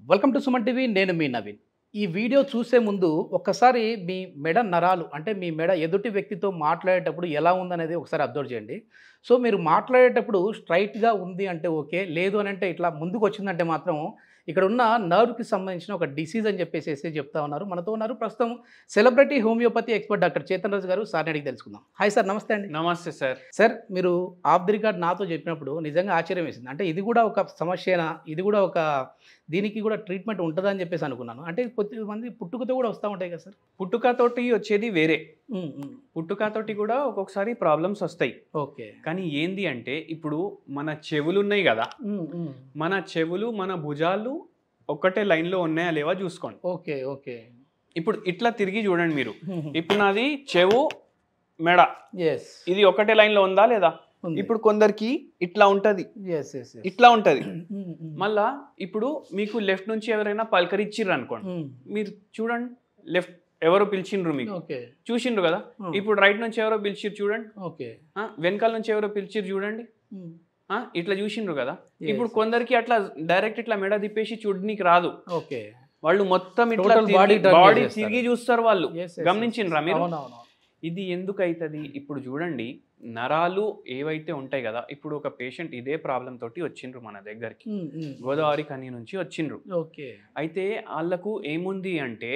Welcome to Suman TV. నేను మీ నవీన్. ఈ video చూసే ముందు ఒక్కసారి మీ మెడ నరాలు అంటే మీ మెడ ఎదుటి వ్యక్తితో మాట్లాడేటప్పుడు ఎలా ఉందనేది ఒకసారి అబ్జర్వ్ చేయండి. సో మీరు మాట్లాడేటప్పుడు స్ట్రైట్‌గా ఉంది అంటే ఓకే. లేదు అని అంటే ఇట్లా ముందుకు వచ్చిందంటే మాత్రం ఇక్కడ ఉన్న నర్వ్‌కి సంబంధించిన ఒక డిసీజ్ అని చెప్పేసేసి చెప్తా ఉన్నారు. మనతో ఉన్నారు ప్రస్తుతం celebrity homeopathy expert doctor Chetan Raju garu. సార్‌ని అడిగి తెలుసుకుందాం. హాయ్ సార్, నమస్తే అండి. నమస్తే సార్. సార్ మీరు ఆఫ్ ది రికార్డ్ నాతో చెప్పినప్పుడు నిజంగా ఆశ్చర్యం వేసింది. అంటే ఇది కూడా ఒక సమస్యేనా? ఇది కూడా ఒక దీనికి కూడా ట్రీట్మెంట్ ఉంటదా అని చెప్పేసి అనుకున్నాను. అంటే కొద్దిమంది పుట్టుకతో కూడా వస్తా ఉంటాయి కదా సార్? పుట్టుకతోటి వచ్చేది వేరే. హ్మ్. హ్మ్. పుట్టుకతోటి కూడా ఒక్కొక్కసారి ప్రాబ్లమ్స్ వస్తాయి. ఓకే. కానీ ఏంది అంటే ఇప్పుడు మన చెవులు ఉన్నాయి కదా, హ్మ్. హ్మ్. మన చెవులు మన భుజాలు ఒకటే లైన్లో ఉన్నాయా లేవా చూసుకోండి. ఓకే. ఓకే. ఇప్పుడు ఇట్లా తిరిగి చూడండి మీరు. హుహు. ఇప్పుడు నాది చెవు మెడ యెస్. ఇది ఒకటే లైన్లో ఉందా లేదా? ఉంది. ఇప్పుడు కొందరికి ఇట్లా ఉంటది, యెస్. యెస్. యెస్. ఇట్లా ఉంటది. హ్మ్. హ్మ్. మళ్ళా ఇప్పుడు మీకు లెఫ్ట్ నుంచి ఎవరైనా పలకరిచ్చిర్రు అనుకోండి, హ్మ్. మీరు చూడండి లెఫ్ట్ ఎవరో పిలిచిండ్రు మీకు, ఓకే. చూసిండ్రు కదా. హ్మ్. ఇప్పుడు రైట్ నుంచి ఎవరో పిలిచిర్రు చూడండి, ఓకే. వెనకాల నుంచి ఎవరో పిలిచిర్రు చూడండి, హ్మ్. ఇట్లా చూసిండ్రు కదా. Yes. ఇప్పుడు కొందరికి అట్లా డైరెక్ట్ ఇట్లా మెడ తిప్పేసి చూడనీకి రాదు. ఓకే. వాళ్ళు మొత్తం ఇట్లా Total body turn బాడీ చేసేస్తారు. తిరిగి చూస్తారు వాళ్ళు. Yes, yes, గమనించిండ్రా yes. మీరు? అవునవును. ఇది ఎందుకు అవుతుంది? ఇప్పుడు చూడండి, నరాలు ఏవైతే ఉంటాయి కదా, ఇప్పుడు ఒక పేషెంట్ ఇదే ప్రాబ్లం తోటి వచ్చిండ్రు మన దగ్గరికి, హ్మ్. హ్మ్. గోదావరి కని నుంచి వచ్చిండ్రు. ఓకే. అయితే వాళ్ళకు ఏముంది అంటే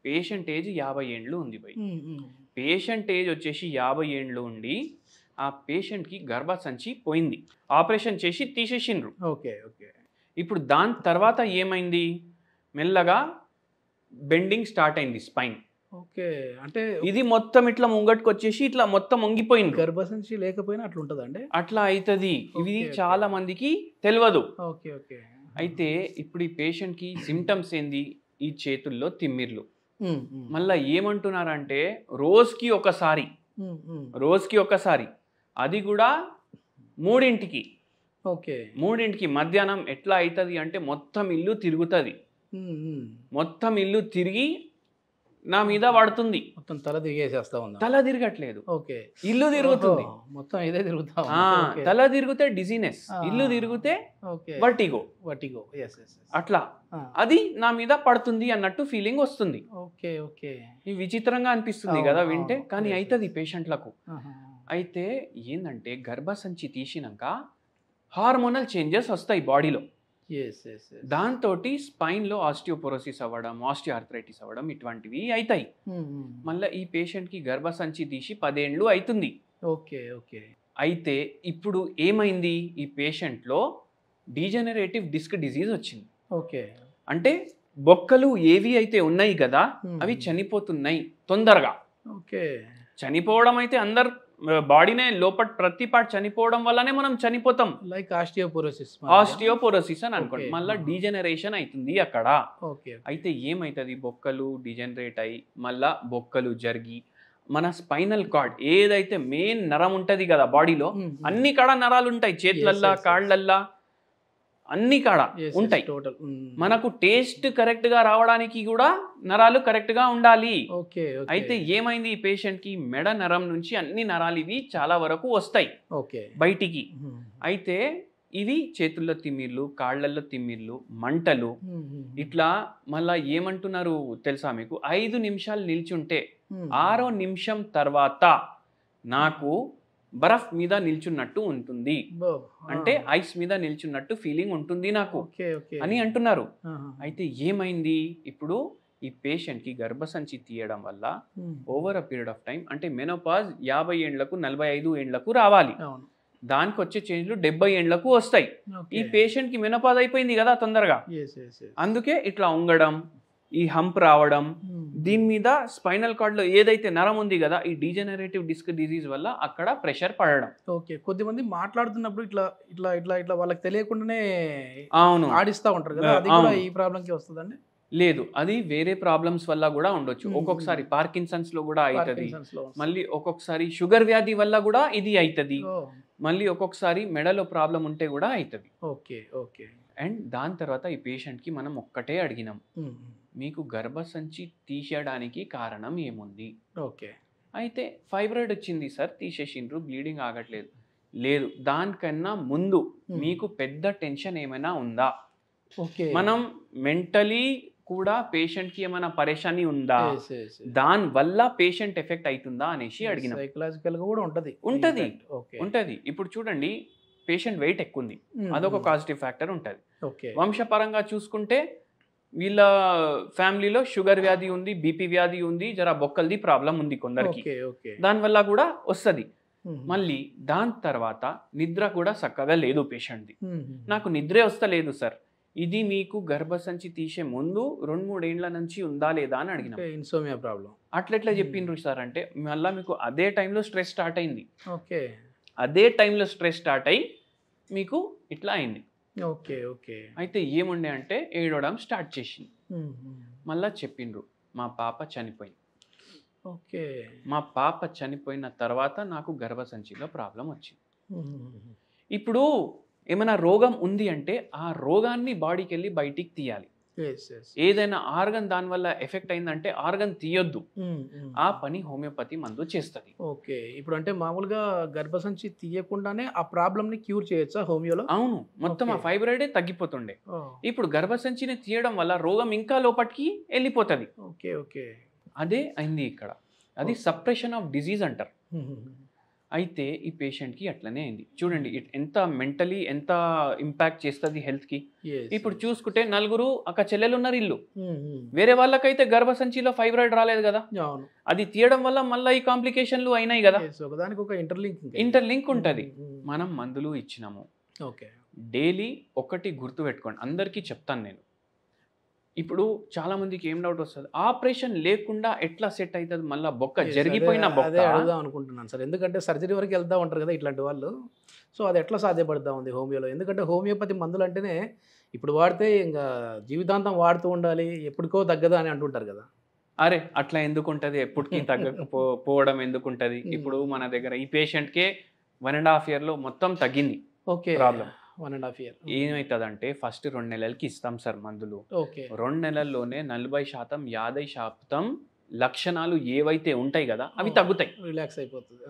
పేషెంట్ ఏజ్ 50 ఏండ్లు ఉంది భయ్. హ్మ్. హ్మ్. పేషెంట్ ఏజ్ వచ్చేసి 50 ఏండ్లు ఉండి ఆ పేషెంట్కి గర్భసంచి పోయింది, ఆపరేషన్ చేసి తీసేసిండ్రు. ఓకే. ఓకే. ఇప్పుడు దాని తర్వాత ఏమైంది, మెల్లగా బెండింగ్ స్టార్ట్ అయింది స్పైన్. ఓకే. అంటే ఇది మొత్తం ఇట్లా ముంగట్టుకు వచ్చేసి ఇట్లా మొత్తం వంగిపోయింది. గర్భసంచి లేకపోయినా అట్లా ఉంటదండి? అట్లా అవుతుంది. ఇది ఓకే, ఓకే. చాలా మందికి తెలియదు. ఓకే. ఓకే. అయితే ఇప్పుడు ఈ పేషెంట్కి సిమ్టమ్స్ ఏంది? ఈ చేతుల్లో తిమ్మిర్లు. హ్మ్. హ్మ్. మళ్ళీ ఏమంటున్నారంటే రోజుకి ఒకసారి, హ్మ్. హ్మ్. రోజుకి ఒకసారి, అది కూడా 3ంటికి ఓకే. 3ంటికి మధ్యాహ్నం ఎట్లా అవుతుంది అంటే మొత్తం ఇల్లు తిరుగుతుంది. హ్మ్. హ్మ్. మొత్తం ఇల్లు తిరిగి నా మీద పడుతుంది. మొత్తం తల తిరిగేసేస్తా ఉందా? తల తిరగట్లేదు, ఓకే. ఇల్లు తిరుగుతుంది. ఓహో! మొత్తం ఇదే తిరుగుతా ఆ, ఉంది. ఓకే. తల తిరిగితే డిజీనెస్, ఆ. ఇల్లు తిరిగితే okay. Vertigo. Vertigo. Yes. Yes. Yes. అట్లా ఆ. అది నా మీద పడుతుంది అన్నట్టు ఫీలింగ్ వస్తుంది. ఓకే. ఓకే. ఇది విచిత్రంగా అనిపిస్తుంది అవును, కదా వింటే, అవును. కానీ Yes, అవుతుంది yes. పేషెంట్లకు. ఆహా! అయితే ఏంటంటే గర్భసంచి తీసినాక హార్మోనల్ చేంజెస్ వస్తాయి బాడీలో. యెస్. యెస్. యెస్. దాంతో స్పైన్లో ఆస్టియోపోరోసిస్ అవ్వడం, ఆస్టియోఆర్థరైటిస్ అవ్వడం ఇటువంటివి అవుతాయి. హ్మ్. హ్మ్. మళ్ళీ ఈ పేషెంట్కి గర్భసంచి తీసి 10 ఏండ్లు అవుతుంది. ఓకే. ఓకే. అయితే ఇప్పుడు ఏమైంది, ఈ పేషెంట్లో డీజనరేటివ్ డిస్క్ డిజీజ్ వచ్చింది. ఓకే. అంటే బొక్కలు ఏవి అయితే ఉన్నాయి కదా, Hmm. అవి చనిపోతున్నాయి తొందరగా. ఓకే. చనిపోవడం అయితే అందరు బాడీనే లోపల ప్రతి పార్ట్ చనిపోవడం వల్లనే మనం చనిపోతాం. Like osteoporosis. ఆస్టియోపోరోసిస్ అని అనుకోండి. Okay. మళ్ళీ Ah. డీజనరేషన్ అవుతుంది అక్కడ. ఓకే. అయితే ఏమవుతుంది, బొక్కలు డిజనరేట్ అయ్యి మళ్ళా బొక్కలు జరిగి మన స్పైనల్ కార్డ్ ఏదైతే మెయిన్ నరం ఉంటుంది కదా బాడీలో, Hmm. అన్ని కాడ నరాలు ఉంటాయి, చేతులల్లా, Yes, yes, yes. కాళ్ళల్లా, అన్ని కాడ Yes, ఉంటాయి. yes, total. మనకు టేస్ట్ కరెక్ట్ గా రావడానికి కూడా నరాలు కరెక్ట్ గా ఉండాలి. ఓకే. ఓకే. అయితే ఏమైంది, ఈ పేషెంట్ కి మెడ నరం నుంచి అన్ని నరాలు ఇవి చాలా వరకు వస్తాయి ఓకే. బయటికి. Hmm. అయితే ఇవి చేతుల్లో తిమ్మిర్లు, కాళ్ళల్లో తిమ్మిర్లు, మంటలు, Hmm. Hmm. ఇట్లా. మళ్ళా ఏమంటున్నారు తెలుసా మీకు, 5 నిమిషాలు నిల్చుంటే Hmm. 6వ నిమిషం తర్వాత నాకు బరఫ్ మీద నిల్చున్నట్టు ఉంటుంది, బో. అంటే ఐస్ మీద నిల్చున్నట్టు ఫీలింగ్ ఉంటుంది నాకు ఓకే. ఓకే. అని అంటున్నారు. ఆహా. అయితే ఏమైంది, ఇప్పుడు ఈ పేషెంట్కి గర్భసంచి తీయడం వల్ల Hmm. Over a period of time, అంటే మెనోపాజ్ 50 ఏండ్లకు 45 ఏండ్లకు రావాలి, అవును. దానికి వచ్చే చేంజ్లు 70 ఏండ్లకు వస్తాయి. ఈ ఓకే. పేషెంట్కి మెనోపాజ్ అయిపోయింది కదా తొందరగా, Yes, yes, yes. అందుకే ఇట్లా ఉంగడం, ఈ హంప్ రావడం, Hmm. దీని మీద స్పైనల్ కార్డ్లో ఏదైతే నరం ఉంది కదా, ఈ డీజనరేటివ్ డిస్క్ డిజీజ్ వల్ల అక్కడ ప్రెషర్ పడడం. ఓకే. కొద్దిమంది మాట్లాడుతున్నప్పుడు ఇట్లా ఇట్లా ఇట్లా ఇట్లా వాళ్ళకి తెలియకుండానే అవును, ఆడిస్తా ఉంటారు కదా, అది కూడా ఈ ప్రాబ్లంకి వస్తుందండి? లేదు, అది వేరే ప్రాబ్లమ్స్ వల్ల కూడా ఉండొచ్చు. Hmm. ఒక్కొక్కసారి పార్కిన్సన్స్ లో కూడా అవుతుంది, పార్కిన్సన్స్ లో వస్తుంది. మళ్ళీ ఒక్కొక్కసారి షుగర్ వ్యాధి వల్ల కూడా ఇది అవుతుంది, ఓ. మళ్ళీ ఒక్కొక్కసారి మెడలో ప్రాబ్లం ఉంటే కూడా అవుతుంది. ఓకే. ఓకే. అండ్ దాని తర్వాత ఈ పేషెంట్కి మనం ఒక్కటే అడిగినాం, Hmm. మీకు గర్భసంచి తీసేయడానికి కారణం ఏముంది? ఓకే. అయితే ఫైబ్రాయిడ్ వచ్చింది సార్, తీసేసిండ్రు, బ్లీడింగ్ ఆగట్లేదు. లేదు, దానికన్నా ముందు Hmm. మీకు పెద్ద టెన్షన్ ఏమైనా ఉందా? ఓకే. మనం మెంటలీ కూడా పేషెంట్కి ఏమైనా పరేషాని ఉందా, Yes, yes, yes. దాని వల్ల పేషెంట్ ఎఫెక్ట్ అవుతుందా అనేసి అడిగినాం. సైకలాజికల్ గా కూడా ఉంటది. ఉంటది. ఓకే. ఉంటది. ఇప్పుడు చూడండి, పేషెంట్ వెయిట్ ఎక్కువ ఉంది, అదొక కాజిటివ్ ఫ్యాక్టర్ ఉంటుంది. ఓకే. వంశపరంగా చూసుకుంటే వీళ్ళ ఫ్యామిలీలో షుగర్ వ్యాధి ఉంది, బీపీ వ్యాధి ఉంది, జర బొక్కలది ప్రాబ్లం ఉంది కొందరికి, ఓకే. ఓకే. దానివల్ల కూడా వస్తుంది. మళ్ళీ దాని తర్వాత నిద్ర కూడా చక్కగా లేదు పేషెంట్ది. నాకు నిద్రే వస్తలేదు సార్, ఇది మీకు గర్భసంచి తీసే ముందు 2-3 ఏళ్ల నుంచి ఉందా లేదా అని అడిగినాం. Insomnia problem. అట్లెట్లా చెప్పిండ్రు సార్ అంటే, మళ్ళీ మీకు అదే టైంలో స్ట్రెస్ స్టార్ట్ అయింది, ఓకే. అదే టైంలో స్ట్రెస్ స్టార్ట్ అయ్యి మీకు ఇట్లా అయింది. ఓకే. ఓకే. అయితే ఏముండే అంటే ఏడవడం స్టార్ట్ చేసింది. మళ్ళా చెప్పిండ్రు మా పాప చనిపోయింది. ఓకే. మా పాప చనిపోయిన తర్వాత నాకు గర్భసంచిలో ప్రాబ్లం వచ్చింది. ఇప్పుడు ఏమైనా రోగం ఉంది అంటే ఆ రోగాన్ని బాడీకి వెళ్ళి బయటికి తీయాలి. ఏదైనా ఆర్గన్ దానివల్ల ఎఫెక్ట్ అయిందంటే ఆర్గన్ తీయొద్దు, ఆ పని హోమియోపతి మందు చేస్తుంది. ఓకే. ఇప్పుడు అంటే మామూలుగా గర్భసంచి తీయకుండానే ఆ ప్రాబ్లమ్ ని క్యూర్ చేయొచ్చా హోమియోలో? అవును, మొత్తం ఆ ఫైబ్రాయిడే తగ్గిపోతుండే. ఇప్పుడు గర్భసంచిని తీయడం వల్ల రోగం ఇంకా లోపలికి వెళ్ళిపోతుంది. ఓకే. ఓకే. అదే అయింది ఇక్కడ, అది సప్రెషన్ ఆఫ్ డిజీజ్ అంటారు. అయితే ఈ పేషెంట్కి అట్లనే అయింది. చూడండి ఎంత మెంటలీ ఎంత ఇంపాక్ట్ చేస్తుంది హెల్త్కి. ఇప్పుడు చూసుకుంటే 4 అక్క చెల్లెలు ఉన్నారు ఇల్లు, వేరే వాళ్ళకైతే గర్భసంచిలో ఫైబ్రాయిడ్ రాలేదు కదా, అది తీయడం వల్ల మళ్ళీ ఈ కాంప్లికేషన్లు అయినాయి కదా. ఇంటర్లింక్ ఉంటుంది. మనం మందులు ఇచ్చినాము. డైలీ ఒకటి గుర్తు పెట్టుకోండి, అందరికీ చెప్తాను నేను. ఇప్పుడు చాలా మందికి ఏం డౌట్ వస్తుంది, ఆపరేషన్ లేకుండా ఎట్లా సెట్ అవుతుంది మళ్ళీ బొక్క, జరిగిపోయిన బొక్క అనుకుంటున్నాను సార్. ఎందుకంటే సర్జరీ వరకు వెళ్తా ఉంటారు కదా ఇట్లాంటి వాళ్ళు, సో అది ఎట్లా సాధ్యపడతా ఉంది హోమియోలో? ఎందుకంటే హోమియోపతి మందులు అంటేనే ఇప్పుడు వాడితే ఇంకా జీవితాంతం వాడుతూ ఉండాలి, ఎప్పటికో తగ్గదా అని అంటుంటారు కదా. అరే అట్లా ఎందుకు ఉంటుంది, ఎప్పటికీ తగ్గకపోవడం ఎందుకు ఉంటుంది? ఇప్పుడు మన దగ్గర ఈ పేషెంట్కే 1.5 yearలో మొత్తం తగ్గింది. ఓకే. Problem 1.5 year. ఏమవుతుందంటే ఫస్ట్ 2 నెలలకి ఇస్తాం సార్ మందులు. 2 నెలల్లోనే 40%, 50% లక్షణాలు ఏవైతే ఉంటాయి కదా అవి తగ్గుతాయి, రిలాక్స్ అయిపోతుంది.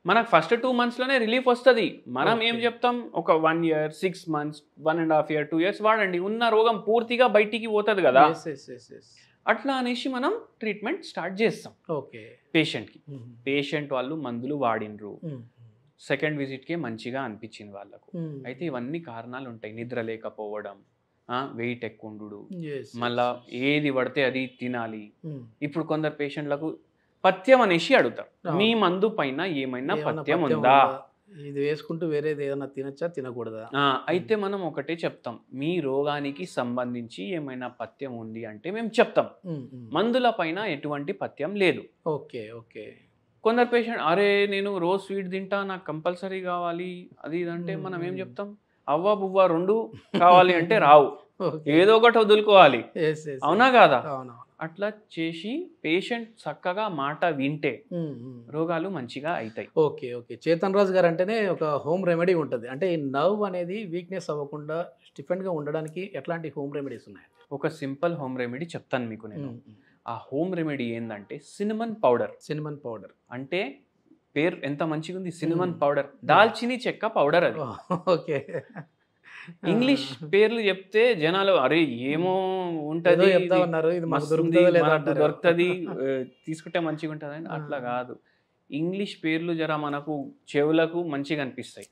మనకు ఫస్ట్ 2 monthsలోనే రిలీఫ్ వస్తుంది. మనం ఏం చెప్తాం, ఒక 1 year, 6 months, 1.5 year, 2 years వాడండి, ఉన్న రోగం పూర్తిగా బయటికి పోతుంది కదా. అట్లా అనేసి మనం ట్రీట్మెంట్ స్టార్ట్ చేస్తాం పేషెంట్కి. పేషెంట్ వాళ్ళు మందులు వాడినరు, సెకండ్ విజిట్కే మంచిగా అనిపించింది వాళ్ళకు. అయితే ఇవన్నీ కారణాలు ఉంటాయి, నిద్ర లేకపోవడం, వెయిట్ ఎక్కువ ఉండు, మళ్ళా ఏది పడితే అది తినాలి. ఇప్పుడు కొందరు పేషెంట్లకు పథ్యం అనేసి అడుగుతారు, మీ మందు పైన ఏమైనా పథ్యం ఉందా, ఇది వేసుకుంటూ వేరేది ఏదైనా తినచ్చా తినకూడదా? అయితే మనం ఒకటే చెప్తాం, మీ రోగానికి సంబంధించి ఏమైనా పథ్యం ఉంది అంటే మేము చెప్తాం, మందుల పైన ఎటువంటి పథ్యం లేదు. ఓకే. ఓకే. కొందరు పేషెంట్ అరే నేను రోజు స్వీట్ తింటా, నాకు కంపల్సరీ కావాలి అది ఇదంటే మనం ఏం చెప్తాం, అవ్వ బువ్వ 2 కావాలి అంటే రావు, ఏదో ఒకటి వదులుకోవాలి, అవునా కాదా? అట్లా చేసి పేషెంట్ చక్కగా మాట వింటే రోగాలు మంచిగా అవుతాయి. ఓకే. ఓకే. చేతన్ రాజు గారు అంటేనే ఒక హోమ్ రెమెడీ ఉంటుంది. అంటే ఈ నర్వ్ అనేది వీక్నెస్ అవ్వకుండా స్టిఫెన్గా ఉండడానికి ఎట్లాంటి హోమ్ రెమెడీస్ ఉన్నాయి? ఒక సింపుల్ హోమ్ రెమెడీ చెప్తాను మీకు నేను. ఆ హోమ్ రెమెడీ ఏంటంటే సినిమన్ పౌడర్. సినిమన్ పౌడర్ అంటే పేరు ఎంత మంచిగా ఉంది, సినిమన్ పౌడర్, దాల్చిని చెక్క పౌడర్ అది. ఓకే. ఇంగ్లీష్ పేర్లు చెప్తే జనాలు అరే ఏమో ఉంటది, దొరుకుతుంది, తీసుకుంటే మంచిగా ఉంటుంది అని. అట్లా కాదు, ఇంగ్లీష్ పేర్లు జర మనకు చెవులకు మంచిగా అనిపిస్తాయి.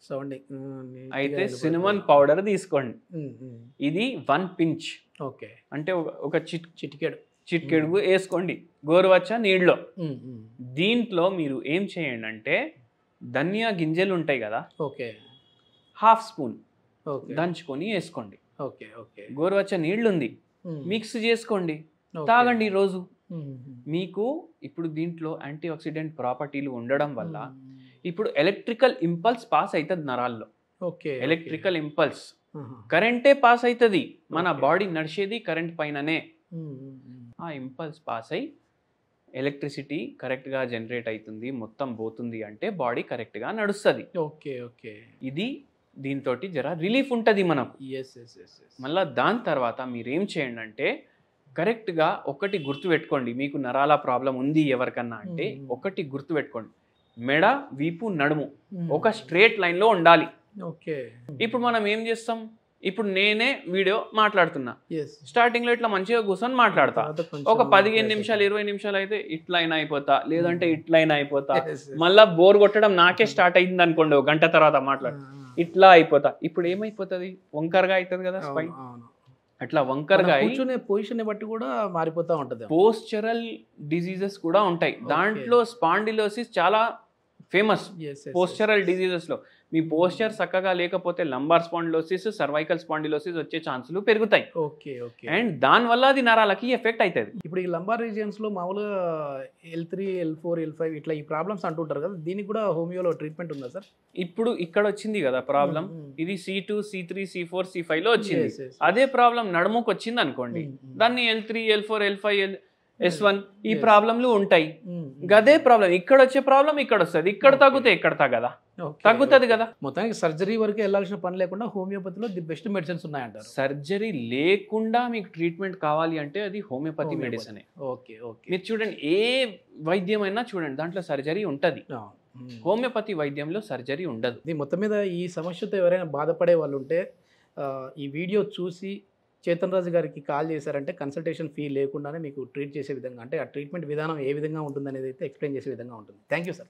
అయితే సినిమన్ పౌడర్ తీసుకోండి, ఇది 1 pinch, అంటే ఒక చిటికెడు వేసుకోండి గోరువచ్చా నీళ్ళలో. దీంట్లో మీరు ఏం చేయండి అంటే ధనియా గింజలు ఉంటాయి కదా, 1/2 spoon దంచుకొని వేసుకోండి. గోరువచ్చా నీళ్ళు ఉంది, మిక్స్ చేసుకోండి, తాగండి రోజు. మీకు ఇప్పుడు దీంట్లో యాంటీ ఆక్సిడెంట్ ప్రాపర్టీలు ఉండడం వల్ల ఇప్పుడు ఎలక్ట్రికల్ ఇంపల్స్ పాస్ అవుతుంది నరాల్లో. ఎలక్ట్రికల్ ఇంపల్స్ కరెంటే పాస్ అవుతుంది, మన బాడీ నడిచేది కరెంట్ పైననే. ఆ ఇంపల్స్ పాస్ అయ్యి ఎలక్ట్రిసిటీ కరెక్ట్గా జనరేట్ అవుతుంది, మొత్తం పోతుంది అంటే బాడీ కరెక్ట్గా నడుస్తుంది. ఇది దీంతో జర రిలీఫ్ ఉంటుంది మనకు. మళ్ళీ దాని తర్వాత మీరేం చేయండి అంటే కరెక్ట్గా ఒకటి గుర్తుపెట్టుకోండి, మీకు నరాల ప్రాబ్లం ఉంది ఎవరికన్నా అంటే ఒకటి గుర్తుపెట్టుకోండి, మెడ, వీపు, నడుము ఒక స్ట్రేట్ లైన్లో ఉండాలి. ఇప్పుడు మనం ఏం చేస్తాం, ఇప్పుడు నేనే వీడియో మాట్లాడుతున్నా, స్టార్టింగ్ లో ఇట్లా మంచిగా కూర్చొని మాట్లాడతా, ఒక 15 నిమిషాలు 20 నిమిషాలు అయితే ఇట్లా అయినా అయిపోతా, లేదంటే ఇట్లా అయినా అయిపోతా, మళ్ళా బోర్ కొట్టడం నాకే స్టార్ట్ అయింది అనుకోండి, ఒక గంట తర్వాత మాట్లాడు ఇట్లా అయిపోతా. ఇప్పుడు ఏమైపోతుంది, వంకరగా అవుతుంది కదా స్పైన్. అట్లా వంకరగా కూర్చునే పొజిషన్ బట్టి కూడా మారిపోతూ ఉంటుంది. పోస్చరల్ డిసీజెస్ కూడా ఉంటాయి, దాంట్లో స్పాండిలోసిస్ చాలా ఫేమస్. పోస్చరల్ డిసీజెస్ లో మీ పోస్చర్ చక్కగా లేకపోతే లంబార్ స్పాండిలోసిస్, సర్వైకల్ స్పాండిలోసిస్ వచ్చే ఛాన్సులు పెరుగుతాయి. అండ్ దాని వల్ల అది నరాలకి ఎఫెక్ట్ అవుతుంది. ఇప్పుడు ఈ లంబార్ రీజియన్స్ లో మామూలుగా L3, L4, L5 ఇట్లా ఈ ప్రాబ్లమ్స్ అంటుంటారు కదా, దీనికి కూడా హోమియోలో ట్రీట్మెంట్ ఉందా సార్? ఇప్పుడు ఇక్కడ వచ్చింది కదా ప్రాబ్లం, ఇది C2, C3, C4, C5 లో వచ్చింది. అదే ప్రాబ్లం నడుముకు వచ్చింది అనుకోండి, దాన్ని L3, L4, L5, S1 ఈ ప్రాబ్లంలు ఉంటాయి. గదే ప్రాబ్లం ఇక్కడ వచ్చే ప్రాబ్లం ఇక్కడ వస్తుంది, ఇక్కడ తగ్గితే ఇక్కడ తగ్గుతుంది కదా. మొత్తానికి సర్జరీ వరకు వెళ్ళాల్సిన పని లేకుండా హోమియోపతిలో ది బెస్ట్ మెడిసిన్స్ ఉన్నాయంటారు. సర్జరీ లేకుండా మీకు ట్రీట్మెంట్ కావాలి అంటే అది హోమియోపతి మెడిసిన్. మీరు చూడండి, ఏ వైద్యమైనా చూడండి దాంట్లో సర్జరీ ఉంటుంది, హోమియోపతి వైద్యంలో సర్జరీ ఉండదు. మొత్తం మీద ఈ సమస్యతో ఎవరైనా బాధపడే వాళ్ళు ఉంటే ఈ వీడియో చూసి చేతన్ రాజు గారికి కాల్ చేశారంటే కన్సల్టేషన్ ఫీ లేకుండానే మీకు ట్రీట్ చేసే విధంగా, అంటే ఆ ట్రీట్మెంట్ విధానం ఏ విధంగా ఉంటుంది అనేది అయితే ఎక్స్ప్లెయిన్ చేసే విధంగా ఉంటుంది. Thank you sir.